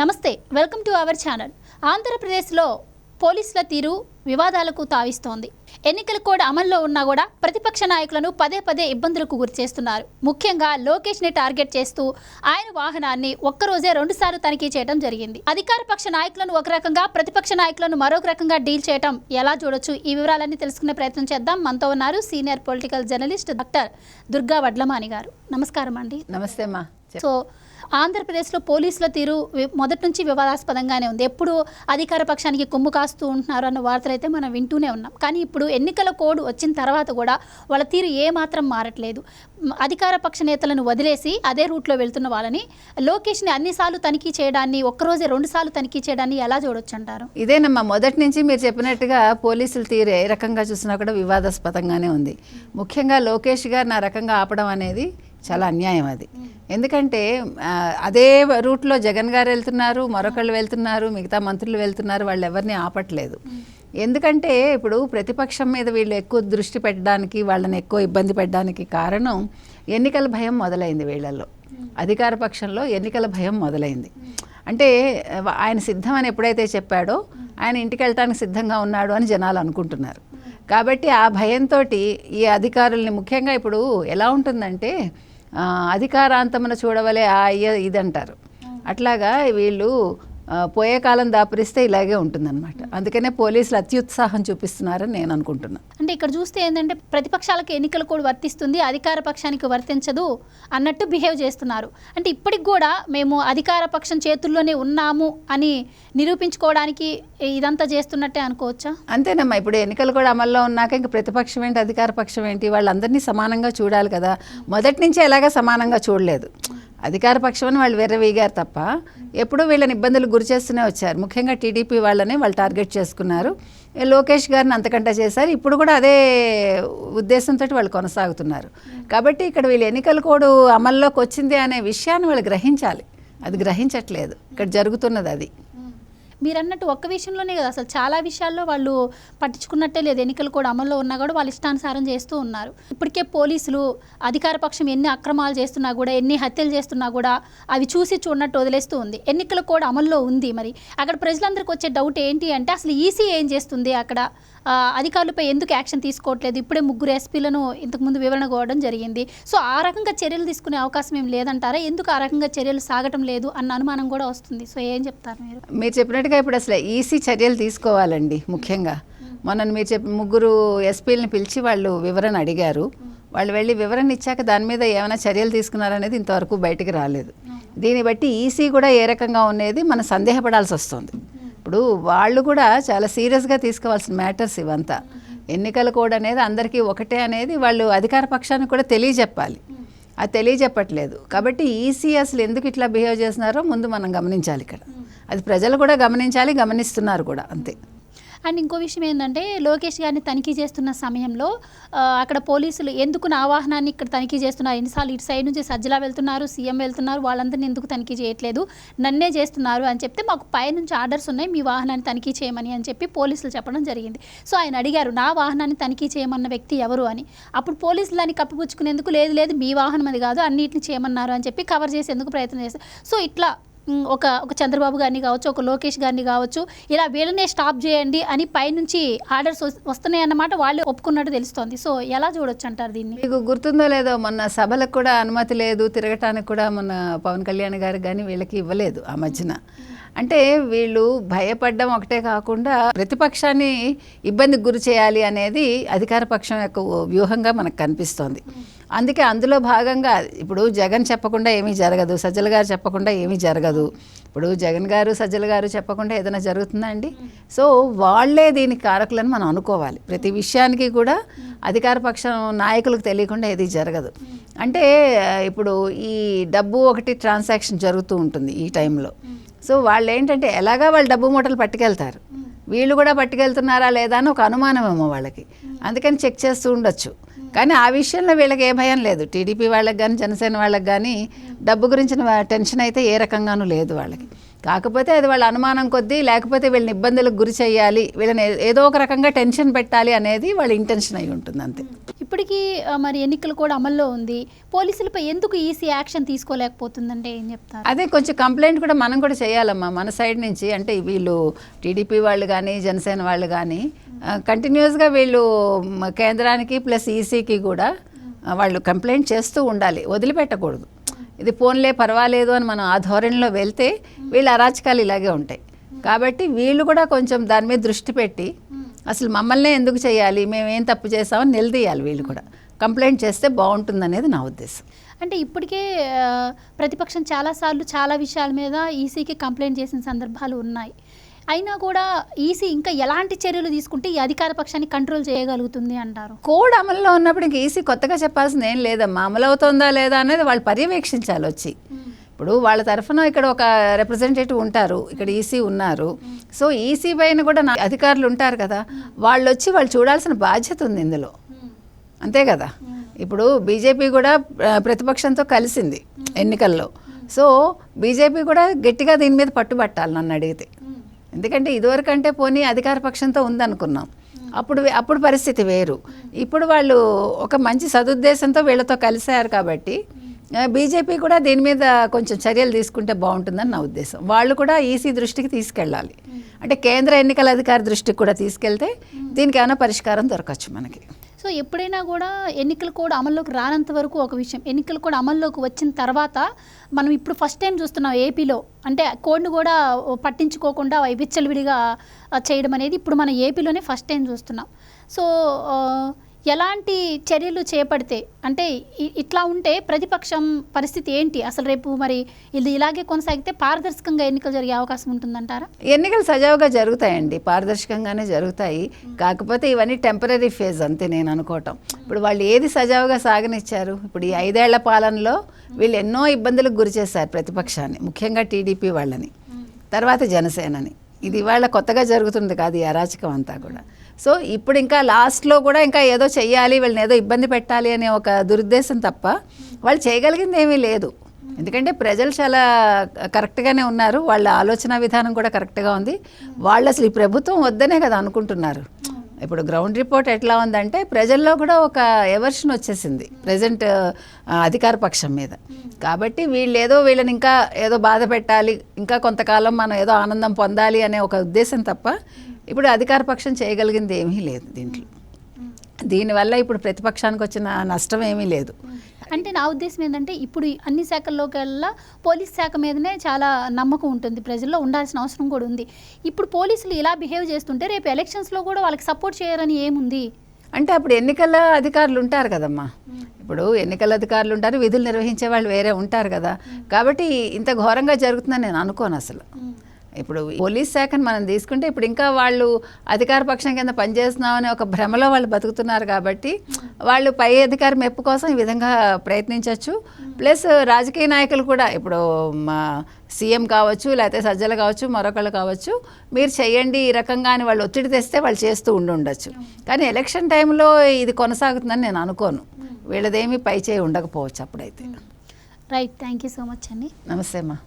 నమస్తే, welcome to our channel. ఆంధ్రప్రదేశ్లో పోలీసుల తీరు వివాదాలకు తావిస్తోంది. ఎన్నికల కోడ్ అమల్లో ఉన్నా కూడా ప్రతిపక్ష నాయకులను పదే పదే ఇబ్బందులకు గురిచేస్తున్నారు. ముఖ్యంగా లోకేష్ని టార్గెట్ చేస్తూ ఆయన వాహనాన్ని ఒక్కరోజే 2 సార్లు తనిఖీ చేయడం జరిగింది. అధికార పక్ష నాయకులను ఒక రకంగా, ప్రతిపక్ష నాయకులను మరొక రకంగా డీల్ చేయడం ఎలా చూడొచ్చు? ఈ వివరాలన్నీ తెలుసుకునే ప్రయత్నం చేద్దాం. మనతో ఉన్నారు senior political journalist doctor Durga Vadlamani గారు. నమస్కారం అండి. నమస్తే అమ్మా. సో ఆంధ్రప్రదేశ్లో పోలీసుల తీరు మొదటి నుంచి వివాదాస్పదంగానే ఉంది. ఎప్పుడు అధికార పక్షానికి కొమ్ము కాస్తూ ఉంటున్నారు అన్న వార్తలు అయితే మనం వింటూనే ఉన్నాం. కానీ ఇప్పుడు ఎన్నికల కోడ్ వచ్చిన తర్వాత కూడా వాళ్ళ తీరు ఏమాత్రం మారట్లేదు. అధికార పక్ష నేతలను వదిలేసి అదే రూట్లో వెళ్తున్న వాళ్ళని, లోకేష్ని అన్నిసార్లు తనిఖీ చేయడాన్ని, ఒక్కరోజే 2 సార్లు తనిఖీ చేయడాన్ని ఎలా చూడొచ్చు అంటారు? ఇదేనమ్మా, మొదటి నుంచి మీరు చెప్పినట్టుగా పోలీసుల తీరు ఏ రకంగా చూసినా కూడా వివాదాస్పదంగానే ఉంది. ముఖ్యంగా లోకేష్ గారు నా రకంగా ఆపడం అనేది చాలా అన్యాయం. అది ఎందుకంటే అదే రూట్లో జగన్ గారు వెళ్తున్నారు, మరొకళ్ళు వెళ్తున్నారు, మిగతా మంత్రులు వెళ్తున్నారు, వాళ్ళు ఎవరిని ఆపట్లేదు. ఎందుకంటే ఇప్పుడు ప్రతిపక్షం మీద వీళ్ళు ఎక్కువ దృష్టి పెట్టడానికి, వాళ్ళని ఎక్కువ ఇబ్బంది పెట్టడానికి కారణం ఎన్నికల భయం మొదలైంది వీళ్ళల్లో. అధికార పక్షంలో ఎన్నికల భయం మొదలైంది. అంటే ఆయన సిద్ధం అని ఎప్పుడైతే చెప్పాడో ఆయన ఇంటికి వెళ్ళటానికి సిద్ధంగా ఉన్నాడు అని జనాలు అనుకుంటున్నారు. కాబట్టి ఆ భయంతో ఈ అధికారుల్ని, ముఖ్యంగా ఇప్పుడు ఎలా ఉంటుందంటే అధికారాంతమున చూడవలే ఇదంటారు. అట్లాగా వీళ్ళు పోయే కాలం దాపురిస్తే ఇలాగే ఉంటుందన్నమాట. అందుకనే పోలీసులు అత్యుత్సాహం చూపిస్తున్నారని నేను అనుకుంటున్నాను. అంటే ఇక్కడ చూస్తే ఏంటంటే ప్రతిపక్షాలకు ఎన్నికల కోడ్ వర్తిస్తుంది, అధికార పక్షానికి వర్తించదు అన్నట్టు బిహేవ్ చేస్తున్నారు. అంటే ఇప్పటికి కూడా మేము అధికార పక్షం చేతుల్లోనే ఉన్నాము అని నిరూపించుకోవడానికి ఇదంతా చేస్తున్నట్టే అనుకోవచ్చా? అంతేనమ్మా. ఇప్పుడు ఎన్నికలు కూడా అమల్లో ఉన్నాక ఇంక ప్రతిపక్షం ఏంటి, అధికార పక్షం ఏంటి, వాళ్ళందరినీ సమానంగా చూడాలి కదా. మొదటి నుంచే ఎలాగా సమానంగా చూడలేదు. అధికార పక్షం అని వాళ్ళు వెర్రవీగారు తప్ప ఎప్పుడూ వీళ్ళని ఇబ్బందులు గురి చేస్తూనే వచ్చారు. ముఖ్యంగా టీడీపీ వాళ్ళని వాళ్ళు టార్గెట్ చేసుకున్నారు. లోకేష్ గారిని అంతకంటే చేశారు. ఇప్పుడు కూడా అదే ఉద్దేశంతో వాళ్ళు కొనసాగుతున్నారు. కాబట్టి ఇక్కడ వీళ్ళు ఎన్నికల కోడ్ అమల్లోకి వచ్చింది అనే విషయాన్ని వాళ్ళు గ్రహించాలి. అది గ్రహించట్లేదు. ఇక్కడ జరుగుతున్నది అది. మీరు అన్నట్టు ఒక్క విషయంలోనే కదా, అసలు చాలా విషయాల్లో వాళ్ళు పట్టించుకున్నట్టే లేదు. ఎన్నికలు కూడా అమల్లో ఉన్నా కూడా వాళ్ళు ఇష్టానుసారం చేస్తూ ఉన్నారు. ఇప్పటికే పోలీసులు అధికార పక్షం ఎన్ని అక్రమాలు చేస్తున్నా కూడా, ఎన్ని హత్యలు చేస్తున్నా కూడా అవి చూసి చూడనట్టు వదిలేస్తూ ఉంది. ఎన్నికలు కూడా అమల్లో ఉంది. మరి అక్కడ ప్రజలందరికీ వచ్చే డౌట్ ఏంటి అంటే, అసలు ఈసీ ఏం చేస్తుంది అక్కడ, అధికారులపై ఎందుకు యాక్షన్ తీసుకోవట్లేదు? ఇప్పుడే 3 ఎస్పీలను ఇంతకుముందు వివరణ కోవడం జరిగింది. సో ఆ రకంగా చర్యలు తీసుకునే అవకాశం ఏం లేదంటారా? ఎందుకు ఆ రకంగా చర్యలు సాగటం లేదు అన్న అనుమానం కూడా వస్తుంది. సో ఏం చెప్తారు మీరు? మీరు చెప్పినట్టుగా ఇప్పుడు అసలు ఈసీ చర్యలు తీసుకోవాలండి. ముఖ్యంగా మొన్న మీరు 3 ఎస్పీలని పిలిచి వాళ్ళు వివరణ అడిగారు. వాళ్ళు వెళ్ళి వివరణ ఇచ్చాక దాని మీద ఏమైనా చర్యలు తీసుకున్నారనేది ఇంతవరకు బయటికి రాలేదు. దీన్ని బట్టి ఈసీ కూడా ఏ రకంగా ఉండేది మనం సందేహపడాల్సి వస్తుంది. ఇప్పుడు వాళ్ళు కూడా చాలా సీరియస్గా తీసుకోవాల్సిన మ్యాటర్స్ ఇవంతా. ఎన్నికల కోడ్ అనేది అందరికీ ఒకటే అనేది వాళ్ళు అధికార పక్షానికి కూడా తెలియజెప్పాలి. అది తెలియజెప్పట్లేదు. కాబట్టి ఈసీ అసలు ఎందుకు ఇట్లా బిహేవ్ చేస్తున్నారో ముందు మనం గమనించాలి. ఇక్కడ అది ప్రజలు కూడా గమనించాలి, గమనిస్తున్నారు కూడా, అంతే. అండ్ ఇంకో విషయం ఏంటంటే, లోకేష్ గారిని తనిఖీ చేస్తున్న సమయంలో అక్కడ పోలీసులు ఎందుకు నా వాహనాన్ని ఇక్కడ తనిఖీ చేస్తున్నారు, ఎన్నిసార్లు ఇటు సైడ్ నుంచి సజ్జలా వెళ్తున్నారు, సీఎం వెళ్తున్నారు, వాళ్ళందరినీ ఎందుకు తనిఖీ చేయట్లేదు, నన్నే చేస్తున్నారు అని చెప్తే, మాకు పైనుంచి ఆర్డర్స్ ఉన్నాయి మీ వాహనాన్ని తనిఖీ చేయమని అని చెప్పి పోలీసులు చెప్పడం జరిగింది. సో ఆయన అడిగారు, నా వాహనాన్ని తనిఖీ చేయమన్న వ్యక్తి ఎవరు అని. అప్పుడు పోలీసులు దాన్ని కప్పిపుచ్చుకునేందుకు, లేదు లేదు మీ వాహనం అది కాదు, అన్నిటిని చేయమన్నారు అని చెప్పి కవర్ చేసేందుకు ప్రయత్నం చేస్తారు. సో ఇట్లా ఒక చంద్రబాబు గారిని కావచ్చు, ఒక లోకేష్ గారిని కావచ్చు, ఇలా వీళ్ళనే స్టాప్ చేయండి అని పైనుంచి ఆర్డర్స్ వస్తున్నాయి అన్నమాట వాళ్ళు ఒప్పుకున్నట్టు తెలుస్తోంది. సో ఎలా చూడొచ్చు అంటారు దీన్ని? మీకు గుర్తుందో లేదో, మొన్న సభలకు కూడా అనుమతి లేదు, తిరగటానికి కూడా మొన్న పవన్ కళ్యాణ్ గారికి కానీ వీళ్ళకి ఇవ్వలేదు ఆ మధ్యన. అంటే వీళ్ళు భయపడడం ఒకటే కాకుండా ప్రతిపక్షాన్ని ఇబ్బందికి గురి చేయాలి అనేది అధికార పక్షం యొక్క వ్యూహంగా మనకు కనిపిస్తోంది. అందుకే అందులో భాగంగా ఇప్పుడు జగన్ చెప్పకుండా ఏమీ జరగదు, సజ్జల గారు చెప్పకుండా ఏమీ జరగదు. ఇప్పుడు జగన్ గారు, సజ్జల గారు చెప్పకుండా ఏదైనా జరుగుతుందా అండి? సో వాళ్లే దీనికి కారకులని మనం అనుకోవాలి. ప్రతి విషయానికి కూడా అధికార పక్షం నాయకులకు తెలియకుండా ఏది జరగదు. అంటే ఇప్పుడు ఈ డబ్బు ఒకటి ట్రాన్సాక్షన్ జరుగుతూ ఉంటుంది ఈ టైంలో. సో వాళ్ళు ఏంటంటే ఎలాగా వాళ్ళు డబ్బు మూటలు పట్టుకెళ్తారు, వీళ్ళు కూడా పట్టుకెళ్తున్నారా లేదా అని ఒక అనుమానమేమో వాళ్ళకి. అందుకని చెక్ చేస్తూ ఉండొచ్చు. కానీ ఆ విషయంలో వీళ్ళకి ఏ భయం లేదు. టీడీపీ వాళ్ళకి కానీ, జనసేన వాళ్ళకి కానీ డబ్బు గురించిన టెన్షన్ అయితే ఏ రకంగానూ లేదు వాళ్ళకి. కాకపోతే అది వాళ్ళ అనుమానం కొద్దీ, లేకపోతే వీళ్ళని ఇబ్బందులకు గురి చేయాలి, వీళ్ళని ఏదో ఒక రకంగా టెన్షన్ పెట్టాలి అనేది వాళ్ళ ఇంటెన్షన్ అయి ఉంటుంది అంతే. ఇప్పటికీ మరి ఎన్నికలు కూడా అమల్లో ఉంది, పోలీసులపై ఎందుకు ఈసీ యాక్షన్ తీసుకోలేకపోతుందంటే ఏం చెప్తారు? అదే కొంచెం కంప్లైంట్ కూడా మనం కూడా చేయాలమ్మా మన సైడ్ నుంచి. అంటే వీళ్ళు టీడీపీ వాళ్ళు కానీ జనసేన వాళ్ళు కానీ కంటిన్యూస్గా వీళ్ళు కేంద్రానికి ప్లస్ ఈసీకి కూడా వాళ్ళు కంప్లైంట్ చేస్తూ ఉండాలి, వదిలిపెట్టకూడదు. ఇది ఫోన్లే పర్వాలేదు అని మనం ఆ ధోరణిలో వెళ్తే వీళ్ళ అరాచకాలు ఇలాగే ఉంటాయి. కాబట్టి వీళ్ళు కూడా కొంచెం దాని మీద దృష్టి పెట్టి అసలు మమ్మల్నే ఎందుకు చేయాలి, మేము ఏం తప్పు చేస్తామని నిలదీయాలి. వీళ్ళు కూడా కంప్లైంట్ చేస్తే బాగుంటుందనేది నా ఉద్దేశం. అంటే ఇప్పటికే ప్రతిపక్షం చాలాసార్లు చాలా విషయాల మీద ఈసీకి కంప్లైంట్ చేసిన సందర్భాలు ఉన్నాయి. అయినా కూడా ఈసీ ఇంకా ఎలాంటి చర్యలు తీసుకుంటే ఈ అధికార పక్షాన్ని కంట్రోల్ చేయగలుగుతుంది అంటారు? కోడ్ అమల్లో ఉన్నప్పుడు ఇంక ఈసీ కొత్తగా చెప్పాల్సింది ఏం లేదమ్మా. అమలవుతుందా లేదా అనేది వాళ్ళు పర్యవేక్షించాలి వచ్చి. ఇప్పుడు వాళ్ళ తరఫున ఇక్కడ ఒక రిప్రజెంటేటివ్ ఉంటారు, ఇక్కడ ఈసీ ఉన్నారు. సో ఈసీ పైన కూడా అధికారులు ఉంటారు కదా, వాళ్ళు వచ్చి వాళ్ళు చూడాల్సిన బాధ్యత ఉంది ఇందులో, అంతే కదా. ఇప్పుడు బీజేపీ కూడా ప్రతిపక్షంతో కలిసింది ఎన్నికల్లో. సో బీజేపీ కూడా గట్టిగా దీని మీద పట్టుబట్టాలి నన్ను అడిగితే. ఎందుకంటే ఇదివరకంటే పోనీ అధికార పక్షంతో ఉందనుకున్నాం, అప్పుడు పరిస్థితి వేరు. ఇప్పుడు వాళ్ళు ఒక మంచి సదుద్దేశంతో వీళ్ళతో కలిశారు కాబట్టి బీజేపీ కూడా దీని మీద కొంచెం చర్యలు తీసుకుంటే బాగుంటుందని నా ఉద్దేశం. వాళ్ళు కూడా ఈసీ దృష్టికి తీసుకెళ్ళాలి, అంటే కేంద్ర ఎన్నికల అధికారి దృష్టికి కూడా తీసుకెళ్తే దీనికి ఏమైనా పరిష్కారం దొరకచ్చు మనకి. సో ఎప్పుడైనా కూడా ఎన్నికలు కూడా అమల్లోకి రానంత వరకు ఒక విషయం, ఎన్నికలు కూడా అమల్లోకి వచ్చిన తర్వాత మనం ఇప్పుడు ఫస్ట్ టైం చూస్తున్నాం ఏపీలో, అంటే కోడ్ని కూడా పట్టించుకోకుండా విచ్చలవిడిగా చేయడం అనేది ఇప్పుడు మన ఏపీలోనే ఫస్ట్ టైం చూస్తున్నాం. సో ఎలాంటి చర్యలు చేపడితే, అంటే ఇట్లా ఉంటే ప్రతిపక్షం పరిస్థితి ఏంటి అసలు? రేపు మరి ఇది ఇలాగే కొనసాగితే పారదర్శకంగా ఎన్నికలు జరిగే అవకాశం ఉంటుందంటారా? ఎన్నికలు సజావుగా జరుగుతాయండి, పారదర్శకంగానే జరుగుతాయి. కాకపోతే ఇవన్నీ టెంపరీ ఫేజ్ అంతే నేను అనుకోవటం. ఇప్పుడు వాళ్ళు ఏది సజావుగా సాగనిచ్చారు? ఇప్పుడు ఈ 5 ఏళ్ల పాలనలో వీళ్ళు ఎన్నో ఇబ్బందులకు గురి చేశారు ప్రతిపక్షాన్ని, ముఖ్యంగా టీడీపీ వాళ్ళని, తర్వాత జనసేనని. ఇది ఇవాళ కొత్తగా జరుగుతుంది కాదు ఈ అరాచకం అంతా కూడా. సో ఇప్పుడు ఇంకా లాస్ట్లో కూడా ఇంకా ఏదో చెయ్యాలి, వీళ్ళని ఏదో ఇబ్బంది పెట్టాలి అనే ఒక దురుద్దేశం తప్ప వాళ్ళు చేయగలిగింది ఏమీ లేదు. ఎందుకంటే ప్రజలు చాలా కరెక్ట్గానే ఉన్నారు, వాళ్ళ ఆలోచన విధానం కూడా కరెక్ట్గా ఉంది. వాళ్ళు అసలు ఈ ప్రభుత్వం వద్దనే కదా అనుకుంటున్నారు. ఇప్పుడు గ్రౌండ్ రిపోర్ట్ ఎట్లా ఉందంటే ప్రజల్లో కూడా ఒక ఎవర్షన్ వచ్చేసింది ప్రజెంట్ అధికార పక్షం మీద. కాబట్టి వీళ్ళని ఇంకా ఏదో బాధ పెట్టాలి, ఇంకా కొంతకాలం మనం ఏదో ఆనందం పొందాలి అనే ఒక ఉద్దేశం తప్ప ఇప్పుడు అధికార పక్షం చేయగలిగింది ఏమీ లేదు దీంట్లో. దీనివల్ల ఇప్పుడు ప్రతిపక్షానికి వచ్చిన నష్టం ఏమీ లేదు. అంటే నా ఉద్దేశం ఏంటంటే ఇప్పుడు అన్ని శాఖల్లోకెల్లా పోలీస్ శాఖ మీదనే చాలా నమ్మకం ఉంటుంది, ప్రజల్లో ఉండాల్సిన అవసరం కూడా ఉంది. ఇప్పుడు పోలీసులు ఇలా బిహేవ్ చేస్తుంటే రేపు ఎలక్షన్స్లో కూడా వాళ్ళకి సపోర్ట్ చేయరని ఏముంది? అంటే అప్పుడు ఎన్నికల అధికారులు ఉంటారు కదమ్మా, ఇప్పుడు ఎన్నికల అధికారులు ఉంటారు, విధులు నిర్వహించే వాళ్ళు వేరే ఉంటారు కదా. కాబట్టి ఇంత ఘోరంగా జరుగుతుందని నేను అనుకోను అసలు. ఇప్పుడు పోలీస్ శాఖను మనం తీసుకుంటే ఇప్పుడు ఇంకా వాళ్ళు అధికార పక్షం కింద పనిచేస్తున్నామని ఒక భ్రమలో వాళ్ళు బతుకుతున్నారు. కాబట్టి వాళ్ళు పై అధికారి మెప్పు కోసం ఈ విధంగా ప్రయత్నించవచ్చు. ప్లస్ రాజకీయ నాయకులు కూడా ఇప్పుడు మా సీఎం కావచ్చు, లేకపోతే సజ్జలు కావచ్చు, మరొకళ్ళు కావచ్చు, మీరు చేయండి ఈ రకంగా అని వాళ్ళు ఒత్తిడి తెస్తే వాళ్ళు చేస్తూ ఉండొచ్చు. కానీ ఎలక్షన్ టైంలో ఇది కొనసాగుతుందని నేను అనుకోను. వీళ్ళదేమీ పై చేయి ఉండకపోవచ్చు అప్పుడైతే. Right, thank you so much అండి. నమస్తే అమ్మా.